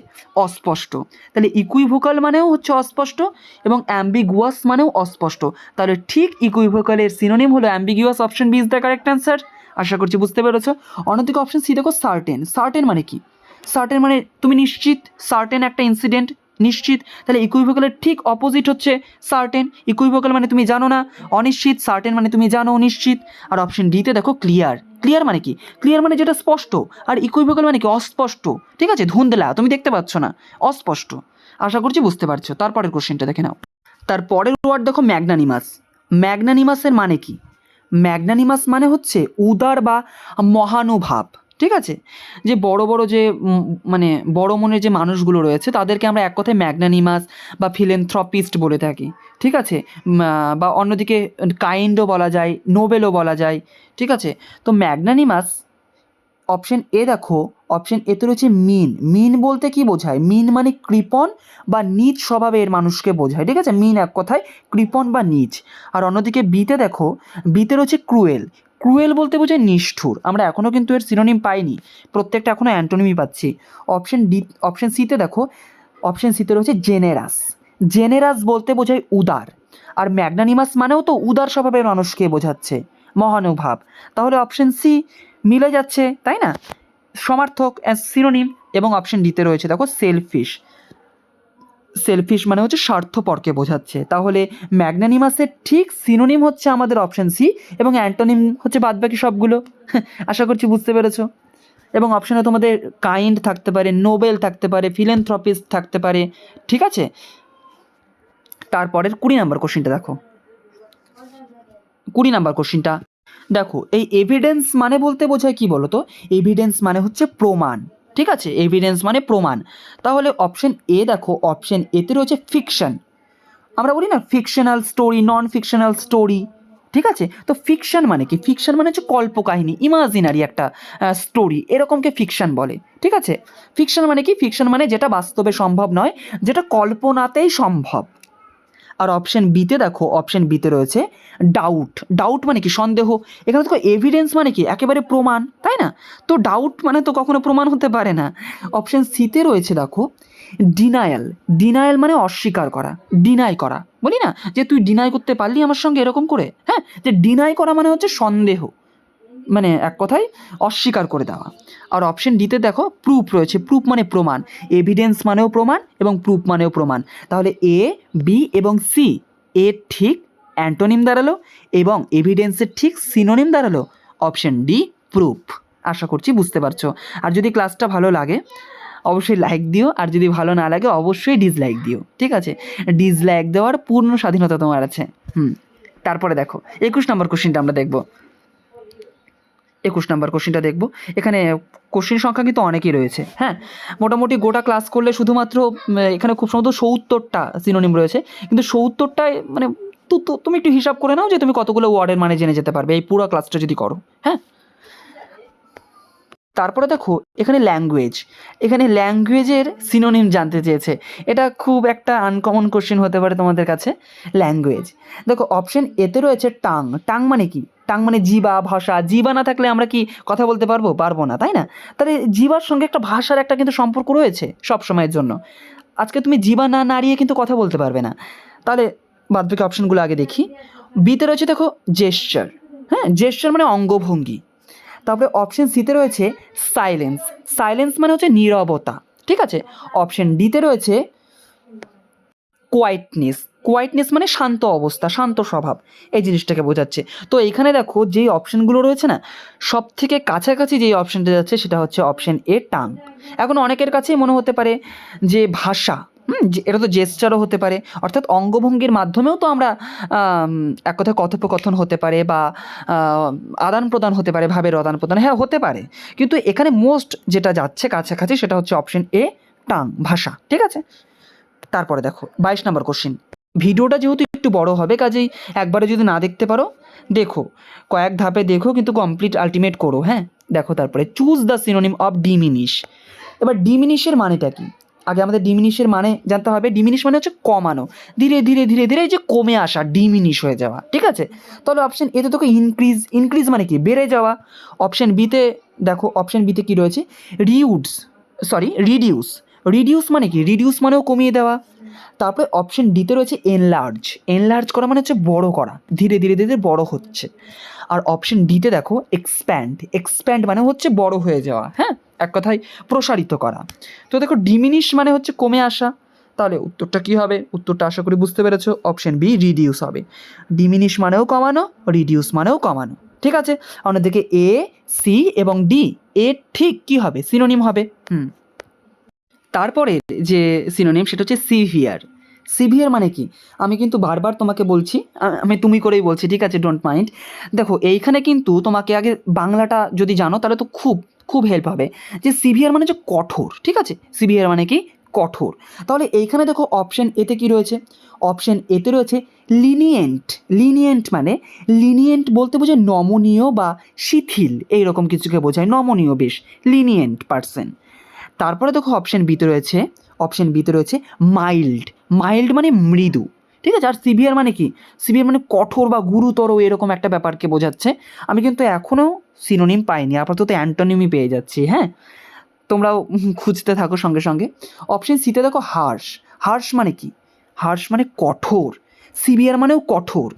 অস্পষ্ট। তাহলে ইকুইভোকাল মানেও হচ্ছে অস্পষ্ট এবং অ্যাম্বিগুয়াস মানেও অস্পষ্ট। তাহলে ঠিক ইকুইভোকালের সিনোনিম হলো ambiguous. Option B is the correct answer. আশা করছি বুঝতে পেরেছো। অন্যদিকে অপশন সি দেখো সার্টেন। সার্টেন মানে কি? সার্টেন মানে তুমি নিশ্চিত, সার্টেন একটা ইনসিডেন্ট নিশ্চিত। তাহলে ইকুইভোকালের ঠিক অপোজিট হচ্ছে সার্টেন। ইকুইভোকাল মানে তুমি জানো না, অনিশ্চিত। সার্টেন মানে তুমি জানো, নিশ্চিত। আর অপশন ডিতে দেখো ক্লিয়ার। ক্লিয়ার মানে কি? ক্লিয়ার মানে যেটা স্পষ্ট, আর ইকুইভোকাল মানে কি? অস্পষ্ট, ঠিক আছে? ধুন্দলা, তুমি দেখতে পাচ্ছ না, অস্পষ্ট। আশা করছি বুঝতে পারছো। তারপরের কোশ্চেনটা দেখে নাও। তারপরের ওয়ার্ড দেখো ম্যাগনানিমাস। ম্যাগনানিমাসের মানে কি? ম্যাগনানিমাস মানে হচ্ছে উদার বা মহানুভাব, ঠিক আছে? যে বড় বড় যে মানে বড় মনের যে মানুষগুলো রয়েছে তাদেরকে আমরা এক কথায় ম্যাগনানিমাস বা ফিলেন্থ্রপিস্ট বলে থাকি, ঠিক আছে? বা অন্যদিকে কাইন্ডও বলা যায়, নোবেলও বলা যায়, ঠিক আছে? তো ম্যাগনানিমাস, অপশন এ দেখো, অপশন এতে রয়েছে মিন। মিন বলতে কি বোঝায়? মিন মানে কৃপণ বা নীচ স্বভাবের মানুষকে বোঝায়, ঠিক আছে? মিন এক কথায় কৃপণ বা নীচ। আর অন্যদিকে বিতে দেখো, বিতে রয়েছে ক্রুয়েল। ক্রুয়েল বলতে বোঝায় নিষ্ঠুর। আমরা এখনও কিন্তু এর সিনোনিম পাইনি, প্রত্যেকটা এখনও অ্যান্টোনিমই পাচ্ছি। অপশন সিতে দেখো, অপশন সিতে রয়েছে জেনেরাস। জেনেরাস বলতে বোঝায় উদার। আর ম্যাগনানিমাস মানেও তো উদার স্বভাবের মানুষকে বোঝাচ্ছে, মহানুভাব। তাহলে অপশন সি মিলে যাচ্ছে, তাই না? সমার্থক অ্যাজ সিনোনিম। এবং অপশন ডিতে রয়েছে দেখো সেলফিশ। সেলফিশ মানে হচ্ছে স্বার্থপরকে বোঝাচ্ছে। তাহলে ম্যাগনানিমাসের ঠিক সিনোনিম হচ্ছে আমাদের অপশন সি এবং অ্যান্টোনিম হচ্ছে বাদবাকি সবগুলো। আশা করছি বুঝতে পেরেছো। এবং অপশানে তোমাদের কাইন্ড থাকতে পারে, নোবেল থাকতে পারে, ফিলেন্থ্রপিস্ট থাকতে পারে, ঠিক আছে? তারপরের 20 নম্বর কোশ্চেনটা দেখো। 20 নম্বর কোশ্চেনটা দেখো, এই এভিডেন্স মানে বলতে বোঝায় কি বলো তো? এভিডেন্স মানে হচ্ছে প্রমাণ, ঠিক আছে? এভিডেন্স মানে প্রমাণ। তাহলে অপশন এ দেখো, অপশন এতে রয়েছে ফিকশন। আমরা বলি না ফিকশনাল স্টোরি, নন ফিকশনাল স্টোরি, ঠিক আছে? তো ফিকশন মানে কি? ফিকশন মানে হচ্ছে কল্পকাহিনী, ইমাজিনারি একটা স্টোরি, এরকমকে ফিকশন বলে। ঠিক আছে? ফিকশন মানে কি? ফিকশন মানে যেটা বাস্তবে সম্ভব নয়, যেটা কল্পনাতেই সম্ভব। আর অপশন বিতে দেখো, অপশন বিতে রয়েছে ডাউট। ডাউট মানে কি? সন্দেহ। এখানে দেখো এভিডেন্স মানে কি? একেবারে প্রমাণ, তাই না? তো ডাউট মানে তো কখনো প্রমাণ হতে পারে না। অপশন সিতে রয়েছে দেখো ডিনায়াল। ডিনায়াল মানে অস্বীকার করা, ডিনাই করা। বলি না যে তুই ডিনাই করতে পারলি আমার সঙ্গে এরকম করে, হ্যাঁ, যে ডিনাই করা মানে হচ্ছে সন্দেহ, মানে এক কথায় অস্বীকার করে দেওয়া। আর অপশন ডিতে দেখো প্রুফ রয়েছে। প্রুফ মানে প্রমাণ, এভিডেন্স মানেও প্রমাণ এবং প্রুফ মানেও প্রমাণ। তাহলে এ, বি এবং সি, এ ঠিক অ্যান্টোনিম দাঁড়ালো এবং এভিডেন্সের ঠিক সিনোনিম দাঁড়ালো অপশন ডি প্রুফ। আশা করছি বুঝতে পারছো। আর যদি ক্লাসটা ভালো লাগে অবশ্যই লাইক দিও, আর যদি ভালো না লাগে অবশ্যই ডিসলাইক দিও। ঠিক আছে? ডিসলাইক দেওয়ার পূর্ণ স্বাধীনতা তোমার আছে। তারপরে দেখো 21 নম্বর কোশ্চেনটা আমরা দেখব। 21 নম্বর কোশ্চেনটা দেখব। এখানে কোশ্চেন সংখ্যা কিন্তু অনেকই রয়েছে, হ্যাঁ, মোটামুটি গোটা ক্লাস করলে শুধুমাত্র এখানে খুব সম্ভবত 70টা সিনোনিম রয়েছে, কিন্তু 70টায় মানে তুমি একটু হিসাব করে নাও যে তুমি কতগুলো ওয়ার্ডের মানে জেনে যেতে পারবে এই পুরো ক্লাসটা যদি করো, হ্যাঁ। তারপরে দেখো এখানে ল্যাঙ্গুয়েজ। এখানে ল্যাঙ্গুয়েজের সিনোনিম জানতে চেয়েছে। এটা খুব একটা আনকমন কোশ্চেন হতে পারে তোমাদের কাছে। ল্যাঙ্গুয়েজ দেখো অপশন এতে রয়েছে টাং। টাং মানে কি? টাং মানে জিবা, ভাষা। জিবা না থাকলে আমরা কি কথা বলতে পারবো? পারবো না, তাই না? তাহলে জিবার সঙ্গে একটা ভাষার একটা কিন্তু সম্পর্ক রয়েছে সব সময়ের জন্য। আজকে তুমি জিবা না নাড়িয়ে কিন্তু কথা বলতে পারবে না। তাহলে বাদবাকি অপশনগুলো আগে দেখি। বিতে রয়েছে দেখো জেস্চার। হ্যাঁ, জেস্চার মানে অঙ্গভঙ্গি। তারপরে অপশন সিতে রয়েছে সাইলেন্স। সাইলেন্স মানে হচ্ছে নীরবতা। ঠিক আছে? অপশন ডিতে রয়েছে কোয়াইটনেস। কোয়াইটনেস মানে শান্ত অবস্থা, শান্ত স্বভাব, এই জিনিসটাকে বোঝাচ্ছে। তো এখানে দেখো যেই অপশনগুলো রয়েছে না, সব থেকে কাছাকাছি যেই অপশনটা যাচ্ছে সেটা হচ্ছে অপশন এ টাং। এখন অনেকের কাছেই মনে হতে পারে যে ভাষা, এটা তো জেস্চারও হতে পারে, অর্থাৎ অঙ্গভঙ্গির মাধ্যমেও তো আমরা এক কথায় কথোপকথন হতে পারে বা আদান প্রদান হতে পারে, ভাবের আদান প্রদান, হ্যাঁ হতে পারে। কিন্তু এখানে মোস্ট যেটা যাচ্ছে কাছাকাছি সেটা হচ্ছে অপশন এ টাং, ভাষা। ঠিক আছে? তারপরে দেখো 22 নম্বর কোশ্চিন। ভিডিওটা যেহেতু একটু বড় হবে, কাজেই একবারে যদি না দেখতে পারো দেখো, কয়েক ধাপে দেখো, কিন্তু কমপ্লিট আলটিমেট করো, হ্যাঁ। দেখো তারপরে choose the synonym of diminish. এবার ডিমিনিশের মানেটা কি? আগে আমাদের ডিমিনিশের মানে জানতে হবে। ডিমিনিশ মানে হচ্ছে কমানো, ধীরে ধীরে ধীরে ধীরে এই যে কমে আসা, ডিমিনিশ হয়ে যাওয়া। ঠিক আছে? তাহলে অপশন এতে তোকে ইনক্রিজ। ইনক্রিজ মানে কি? বেড়ে যাওয়া। অপশন বিতে দেখো, অপশন বিতে কী রয়েছে? রিডিউস। রিডিউস মানে কি? রিডিউস মানেও কমিয়ে দেওয়া। তারপরে অপশন ডিতে রয়েছে এনলার্জ। এনলার্জ করা মানে হচ্ছে বড় করা, ধীরে ধীরে ধীরে বড় হচ্ছে। আর অপশন ডিতে দেখো এক্সপ্যান্ড। এক্সপ্যান্ড মানে হচ্ছে বড় হয়ে যাওয়া, হ্যাঁ, এক কথায় প্রসারিত করা। তো দেখো ডিমিনিশ মানে হচ্ছে কমে আসা। তাহলে উত্তরটা কী হবে? উত্তরটা আশা করি বুঝতে পেরেছো। অপশন বি রিডিউস হবে। ডিমিনিশ মানেও কমানো, রিডিউস মানেও কমানো। ঠিক আছে? অন্যদিকে এ, সি এবং ডি, এ ঠিক কী হবে? সিনোনিম হবে। তারপরে যে সিনোনিম সেটা হচ্ছে সিভিয়ার। সিভিয়ার মানে কি? আমি কিন্তু বারবার তোমাকে বলছি, আমি তুমি করেই বলছি, ঠিক আছে? Don't mind. দেখো এইখানে কিন্তু তোমাকে আগে বাংলাটা যদি জানো তাহলে তো খুব খুব হেল্প হবে। যে সিভিয়ার মানে হচ্ছে কঠোর। ঠিক আছে? সিভিয়ার মানে কি? কঠোর। তাহলে এইখানে দেখো অপশন এতে কি রয়েছে? অপশন এতে রয়েছে লিনিয়েন্ট। লিনিয়েন্ট মানে, লিনিয়েন্ট বলতে বোঝায় নমনীয় বা শিথিল, এইরকম কিছুকে বোঝায়, নমনীয় বেশ, লিনিয়েন্ট পার্সন। তারপরে দেখো অপশন বিতে রয়েছে, অপশন বিতে রয়েছে মাইল্ড। মাইল্ড মানে মৃদু। ঠিক আছে? আর সিভিয়ার মানে কি? সিভিয়ার মানে কঠোর বা গুরুতর, এরকম একটা ব্যাপারকে বোঝাচ্ছে। আমি কিন্তু এখনও সিনোনিম পাইনি, আপাতত অ্যান্টোনিমই পেয়ে যাচ্ছি, হ্যাঁ। তোমরাও খুঁজতে থাকো সঙ্গে সঙ্গে। অপশন সিতে দেখো হার্শ। হার্শ মানে কি? হার্শ মানে কঠোর। সিভিয়ার মানেও কঠোর।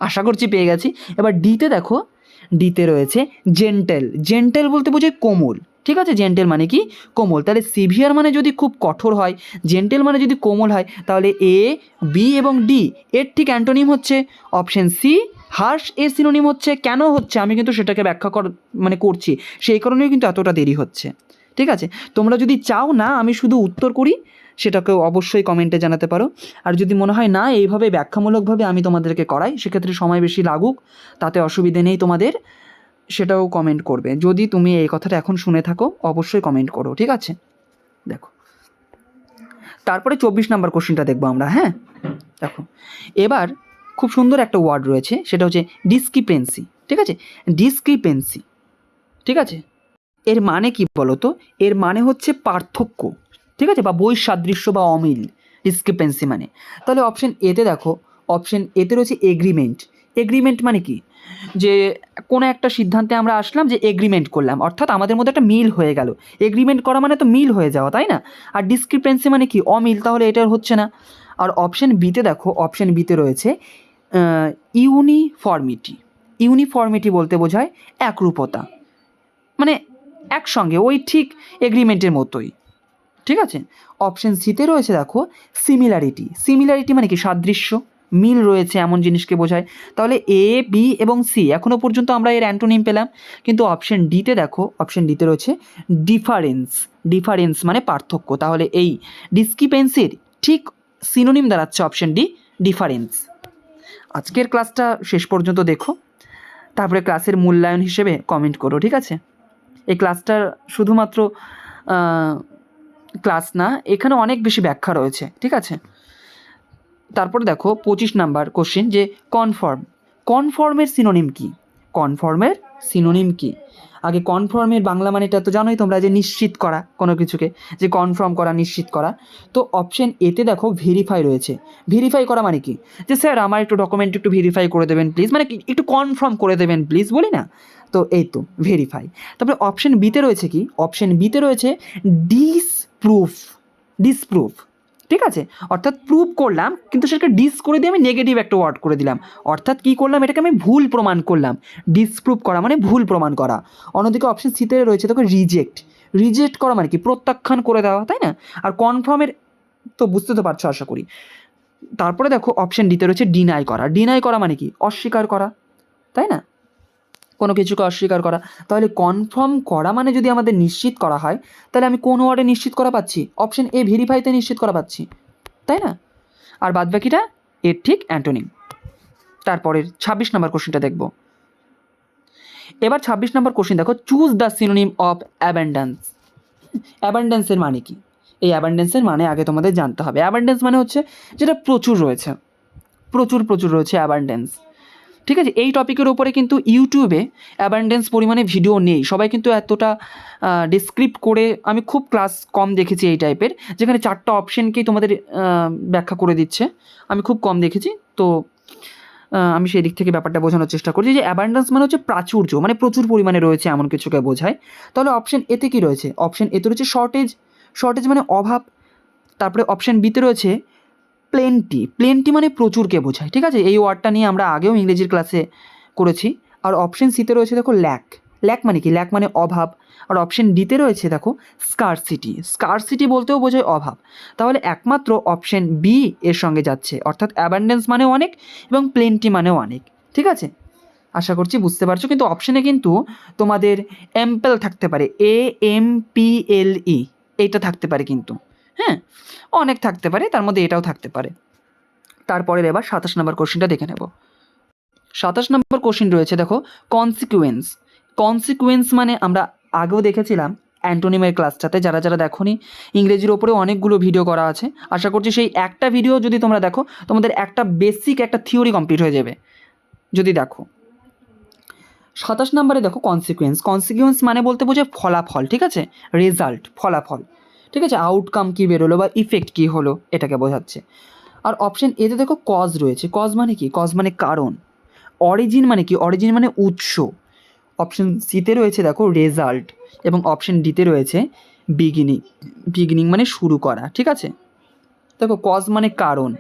আশা করছি পেয়ে গেছি। এবার ডিতে দেখো, ডিতে রয়েছে জেন্টেল। জেন্টেল বলতে বোঝায় কোমল। ঠিক আছে? জেন্টেল মানে কি? কোমল। তাহলে সিভিয়ার মানে যদি খুব কঠোর হয়, জেন্টেল মানে যদি কোমল হয়, তাহলে এ, বি এবং ডি এর ঠিক অ্যান্টোনিম হচ্ছে অপশন সি হার্শ। এর সিনোনিম হচ্ছে, কেন হচ্ছে আমি কিন্তু সেটাকে ব্যাখ্যা করছি, সেই কারণেই কিন্তু এতটা দেরি হচ্ছে। ঠিক আছে? তোমরা যদি চাও না আমি শুধু উত্তর করি, সেটাকেও অবশ্যই কমেন্টে জানাতে পারো। আর যদি মনে হয় না এইভাবে ব্যাখ্যামূলকভাবে আমি তোমাদেরকে করাই, সেক্ষেত্রে সময় বেশি লাগুক, তাতে অসুবিধে নেই তোমাদের, সেটাও কমেন্ট করবে। যদি তুমি এই কথাটা এখন শুনে থাকো অবশ্যই কমেন্ট করো। ঠিক আছে? দেখো তারপরে 24 নম্বর কোশ্চেনটা দেখবো আমরা, হ্যাঁ। দেখো এবার খুব সুন্দর একটা ওয়ার্ড রয়েছে, সেটা হচ্ছে ডিসক্রিপেন্সি। ঠিক আছে, ডিসক্রিপেন্সি। ঠিক আছে, এর মানে কি বলো তো? এর মানে হচ্ছে পার্থক্য, ঠিক আছে, বা বৈসাদৃশ্য বা অমিল, ডিসক্রিপেন্সি মানে। তাহলে অপশন এতে দেখো, অপশন এতে রয়েছে এগ্রিমেন্ট। এগ্রিমেন্ট মানে কি? যে কোনো একটা সিদ্ধান্তে আমরা আসলাম, যে এগ্রিমেন্ট করলাম, অর্থাৎ আমাদের মধ্যে একটা মিল হয়ে গেল। এগ্রিমেন্ট করা মানে তো মিল হয়ে যাওয়া, তাই না? আর ডিসক্রিপেন্সি মানে কি? অমিল, তাহলে এটা হচ্ছে না। আর অপশন বিতে দেখো, অপশন বিতে রয়েছে ইউনিফর্মিটি। ইউনিফর্মিটি বলতে বোঝায় একরূপতা, মানে একসঙ্গে, ওই ঠিক এগ্রিমেন্টের মতোই। ঠিক আছে, অপশন সিতে রয়েছে দেখো সিমিলারিটি। সিমিলারিটি মানে কি? সাদৃশ্য, মিল রয়েছে এমন জিনিসকে বোঝায়। তাহলে এ, বি এবং সি এখনও পর্যন্ত আমরা এর অ্যান্টোনিম পেলাম। কিন্তু অপশন ডিতে দেখো, অপশন ডিতে রয়েছে ডিফারেন্স। ডিফারেন্স মানে পার্থক্য। তাহলে এই ডিসক্রিপেন্সির ঠিক সিনোনিম দাঁড়াচ্ছে অপশন ডি, ডিফারেন্স। আজকের ক্লাসটা শেষ পর্যন্ত দেখো, তারপরে ক্লাসের মূল্যায়ন হিসেবে কমেন্ট করো। ঠিক আছে, এই ক্লাসটার শুধুমাত্র ক্লাস না, এখানে অনেক বেশি ব্যাখ্যা রয়েছে। ঠিক আছে, তারপরে দেখো 25 নাম্বার কোশ্চেন, যে কনফার্ম। কনফার্মের সিনোনিম কি? কনফার্মের সিনোনিম কি? আগে কনফার্মের বাংলা মানেটা তো জানোই তোমরা, যে নিশ্চিত করা কোনো কিছুকে, যে কনফার্ম করা, নিশ্চিত করা। তো অপশন এতে দেখো ভেরিফাই রয়েছে। ভেরিফাই করা মানে কি? যে স্যার আমার একটু ডকুমেন্ট একটু ভেরিফাই করে দেবেন প্লিজ, মানে কি একটু কনফার্ম করে দেবেন প্লিজ, বলি না? তো এই তো ভেরিফাই। তারপরে অপশন বিতে রয়েছে কি? অপশন বিতে রয়েছে ডিসপ্রুফ। ডিসপ্রুফ, ঠিক আছে, অর্থাৎ প্রুভ করলাম কিন্তু সেটাকে ডিস করে দিয়ে আমি নেগেটিভ একটা ওয়ার্ড করে দিলাম, অর্থাৎ কী করলাম? এটাকে আমি ভুল প্রমাণ করলাম। ডিসপ্রুভ করা মানে ভুল প্রমাণ করা। অন্যদিকে অপশন সিতে রয়েছে দেখো রিজেক্ট। রিজেক্ট করা মানে কি? প্রত্যাখ্যান করে দেওয়া, তাই না? আর কনফার্মের তো বুঝতে তো পারছো আশা করি। তারপরে দেখো অপশন ডিতে রয়েছে ডিনাই করা। ডিনাই করা মানে কি? অস্বীকার করা, তাই না? কোনো কিছুকে অস্বীকার করা। তাহলে কনফার্ম করা মানে যদি আমাদের নিশ্চিত করা হয়, তাহলে আমি কোন ওয়ার্ডে নিশ্চিত করা পাচ্ছি? অপশন এ ভেরিফাইতে নিশ্চিত করা পাচ্ছি, তাই না? আর বাদবাকিটা এর ঠিক অ্যান্টোনিম। তারপরের 26 নম্বর কোশ্চেনটা দেখব। এবার 26 নম্বর কোশ্চেন দেখো, choose the synonym of abundance. অ্যাবান্ডেন্সের মানে কি? এই অ্যাবান্ডেন্সের মানে আগে তোমাদের জানতে হবে। অ্যাবান্ডেন্স মানে হচ্ছে যেটা প্রচুর রয়েছে, প্রচুর প্রচুর রয়েছে অ্যাবান্ডেন্স। ঠিক আছে, এই টপিকের উপরে কিন্তু ইউটিউবে অ্যাবান্ডেন্স পরিমাণে ভিডিও নেই, সবাই কিন্তু এতটা ডিসক্রিপ্ট করে, আমি খুব ক্লাস কম দেখেছি এই টাইপের, যেখানে 4টা অপশানকেই তোমাদের ব্যাখ্যা করে দিচ্ছে, আমি খুব কম দেখেছি। তো আমি সেই দিক থেকে ব্যাপারটা বোঝানোর চেষ্টা করছি, যে অ্যাবান্ডেন্স মানে হচ্ছে প্রাচুর্য, মানে প্রচুর পরিমাণে রয়েছে এমন কিছুকে বোঝায়। তাহলে অপশন এতে কী রয়েছে? অপশন এতে রয়েছে শর্টেজ। শর্টেজ মানে অভাব। তারপরে অপশন বিতে রয়েছে প্লেন্টি। প্লেন্টি মানে প্রচুরকে বোঝায়। ঠিক আছে, এই ওয়ার্ডটা নিয়ে আমরা আগেও ইংরেজির ক্লাসে করেছি। আর অপশন সিতে রয়েছে দেখো ল্যাক। ল্যাক মানে কি? ল্যাক মানে অভাব। আর অপশন ডিতে রয়েছে দেখো স্কারসিটি। স্কারসিটি বলতেও বোঝায় অভাব। তাহলে একমাত্র অপশন বি এর সঙ্গে যাচ্ছে, অর্থাৎ অ্যাবান্ডেন্স মানেও অনেক এবং প্লেন্টি মানেও অনেক। ঠিক আছে, আশা করছি বুঝতে পারছো। কিন্তু অপশনে কিন্তু তোমাদের এম্পেল থাকতে পারে, AMPLE, এইটা থাকতে পারে কিন্তু, হ্যাঁ, অনেক থাকতে পারে, তার মধ্যে এটাও থাকতে পারে। তারপরের এবার 27 নম্বর কোশ্চেনটা দেখে নেব। 27 নম্বর কোশ্চেন রয়েছে দেখো কনসিকুয়েন্স। কনসিকুয়েন্স মানে আমরা আগেও দেখেছিলাম অ্যান্টোনিমের ক্লাসটাতে, যারা যারা দেখোনি, ইংরেজির ওপরে অনেকগুলো ভিডিও করা আছে। আশা করছি সেই একটা ভিডিও যদি তোমরা দেখো, তোমাদের একটা বেসিক একটা থিওরি কমপ্লিট হয়ে যাবে যদি দেখো। 27 নম্বরে দেখো কনসিকুয়েন্স। কনসিকুয়েন্স মানে বলতে বোঝায় ফলাফল, ঠিক আছে, রেজাল্ট, ফলাফল, ঠিক আছে, আউটকাম কী বেরোলো বা ইফেক্ট কী হলো, এটাকে বোঝাচ্ছে। আর অপশন এতে দেখো কজ রয়েছে। কজ মানে কি? কজ মানে কারণ। অরিজিন মানে কি? অরিজিন মানে উৎস। অপশন সিতে রয়েছে দেখো রেজাল্ট এবং অপশন ডিতে রয়েছে বিগিনিং। বিগিনিং মানে শুরু করা, ঠিক আছে। দেখো কজ মানে কারণ,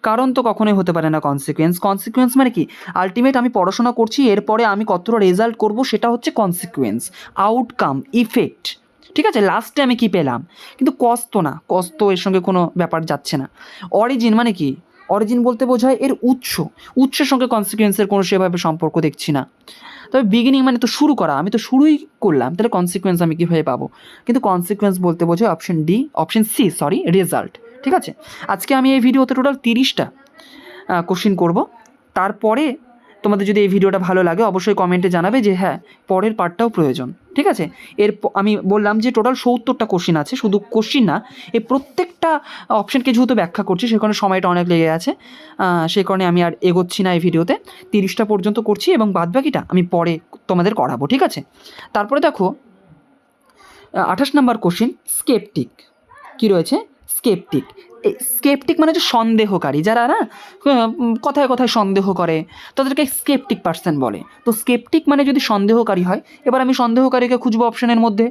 কারণ তো কখনোই হতে পারে না কনসিকুয়েন্স। কনসিকুয়েন্স মানে কি? আলটিমেট আমি পড়াশোনা করছি, এরপরে আমি কতটা রেজাল্ট করব, সেটা হচ্ছে কনসিকুয়েন্স, আউটকাম, ইফেক্ট, ঠিক আছে, লাস্টে আমি কি পেলাম। কিন্তু কজ তো না, কজ তো এর সঙ্গে কোনো ব্যাপার যাচ্ছে না। অরিজিন মানে কি? অরিজিন বলতে বোঝায় এর উৎস। উৎসের সঙ্গে কনসিকুয়েন্সের কোনো সেভাবে সম্পর্ক দেখছি না। তবে বিগিনিং মানে তো শুরু করা, আমি তো শুরুই করলাম, তাহলে কনসিকুয়েন্স আমি কীভাবে পাবো? কিন্তু কনসিকুয়েন্স বলতে বোঝায় option D, option C, sorry, result. ঠিক আছে, আজকে আমি এই ভিডিওতে টোটাল 30টা কোশ্চিন করব। তারপরে তোমাদের যদি এই ভিডিওটা ভালো লাগে অবশ্যই কমেন্টে জানাবে যে হ্যাঁ পরের পার্টটাও প্রয়োজন, ঠিক আছে। আমি বললাম যে টোটাল 70টা কোশ্চিন আছে, শুধু কোশ্চিন না, এই প্রত্যেকটা অপশানকে যেহেতু ব্যাখ্যা করছি সে কারণে সময়টা অনেক লেগে আছে, সেই কারণে আমি আর এগোচ্ছি না এই ভিডিওতে। 30টা পর্যন্ত করছি এবং বাদবাকিটা আমি পরে তোমাদের করাবো, ঠিক আছে। তারপরে দেখো 28 নম্বর কোশ্চিন, স্কেপটিক। কী রয়েছে? স্কেপটিক। এই স্কেপটিক মানে হচ্ছে সন্দেহকারী, যারা না কথায় কথায় সন্দেহ করে তাদেরকে স্কেপটিক পার্সন বলে। তো স্কেপটিক মানে যদি সন্দেহকারী হয়, এবার আমি সন্দেহকারীকে খুঁজবো অপশানের মধ্যে।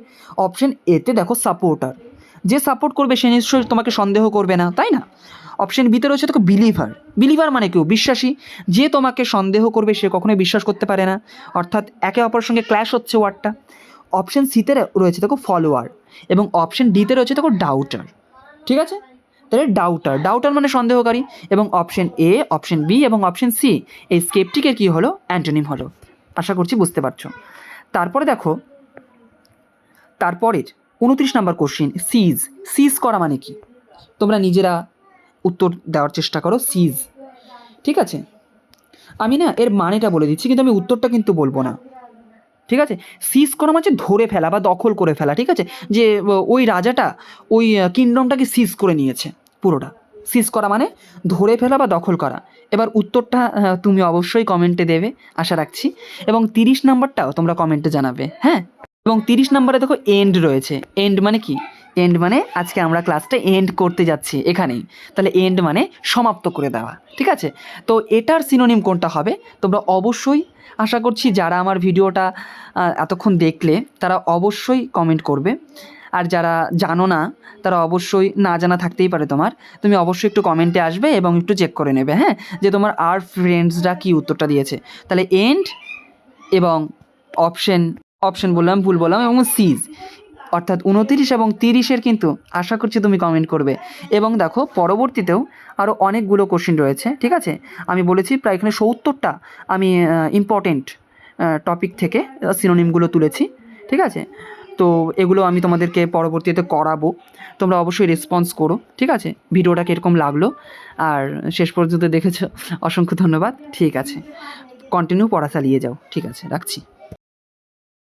অপশান এতে দেখো সাপোর্টার, যে সাপোর্ট করবে সে নিশ্চয়ই তোমাকে সন্দেহ করবে না, তাই না। অপশান বিতে রয়েছে দেখো বিলিভার। বিলিভার মানে কেউ বিশ্বাসী, যে তোমাকে সন্দেহ করবে সে কখনোই বিশ্বাস করতে পারে না, অর্থাৎ একে অপরের সঙ্গে ক্ল্যাশ হচ্ছে ওয়ার্ডটা। অপশান সিতে রয়েছে দেখো ফলোয়ার এবং অপশান ডিতে রয়েছে দেখো ডাউটার, ঠিক আছে। তাহলে ডাউটার মানে সন্দেহকারী, এবং অপশান এ, অপশান বি এবং অপশান সি এই স্কেপটিকের কী হলো? অ্যান্টোনিম হলো। আশা করছি বুঝতে পারছো। তারপরে দেখো তারপরের 29 নম্বর কোশ্চিন, সিজ করা মানে কি? তোমরা নিজেরা উত্তর দেওয়ার চেষ্টা করো। সিজ, ঠিক আছে। আমি না এর মানেটা বলে দিচ্ছি, কিন্তু আমি উত্তরটা কিন্তু বলবো না, ঠিক আছে। সিজ করা মানে ধরে ফেলা বা দখল করে ফেলা, ঠিক আছে। যে ওই রাজাটা ওই কিংডমটাকে সিজ করে নিয়েছে পুরোটা। সিজ করা মানে ধরে ফেলা বা দখল করা। এবার উত্তরটা তুমি অবশ্যই কমেন্টে দেবে, আশা রাখছি। এবং 30 নাম্বারটাও তোমরা কমেন্টে জানাবে, হ্যাঁ। এবং 30 নম্বরে দেখো এন্ড রয়েছে। এন্ড মানে কি? এন্ড মানে আজকে আমরা ক্লাসটা এন্ড করতে যাচ্ছি এখানেই, তাহলে এন্ড মানে সমাপ্ত করে দেওয়া, ঠিক আছে। তো এটার সিনোনিম কোনটা হবে তোমরা অবশ্যই, আশা করছি যারা আমার ভিডিওটা এতক্ষণ দেখলে তারা অবশ্যই কমেন্ট করবে। আর যারা জানো না তারা অবশ্যই, না জানা থাকতেই পারে তোমার, তুমি অবশ্যই একটু কমেন্টে আসবে এবং একটু চেক করে নেবে, হ্যাঁ, যে তোমার আর ফ্রেন্ডসরা কী উত্তরটা দিয়েছে। তাহলে এন্ড এবং অপশন বললাম, ভুল বললাম, এবং সিজ, অর্থাৎ 29 এবং 30-এর কিন্তু আশা করছি তুমি কমেন্ট করবে। এবং দেখো পরবর্তীতেও আরও অনেকগুলো কোশ্চিন রয়েছে, ঠিক আছে। আমি বলেছি প্রায় এখানে 70টা আমি ইম্পর্টেন্ট টপিক থেকে সিনোনিমগুলো তুলেছি, ঠিক আছে। তো এগুলো আমি তোমাদেরকে পরবর্তীতে করাবো, তোমরা অবশ্যই রেসপন্স করো, ঠিক আছে। ভিডিওটা কীরকম লাগলো আর শেষ পর্যন্ত দেখেছো, অসংখ্য ধন্যবাদ। ঠিক আছে, কন্টিনিউ পড়া চালিয়ে যাও, ঠিক আছে, রাখছি।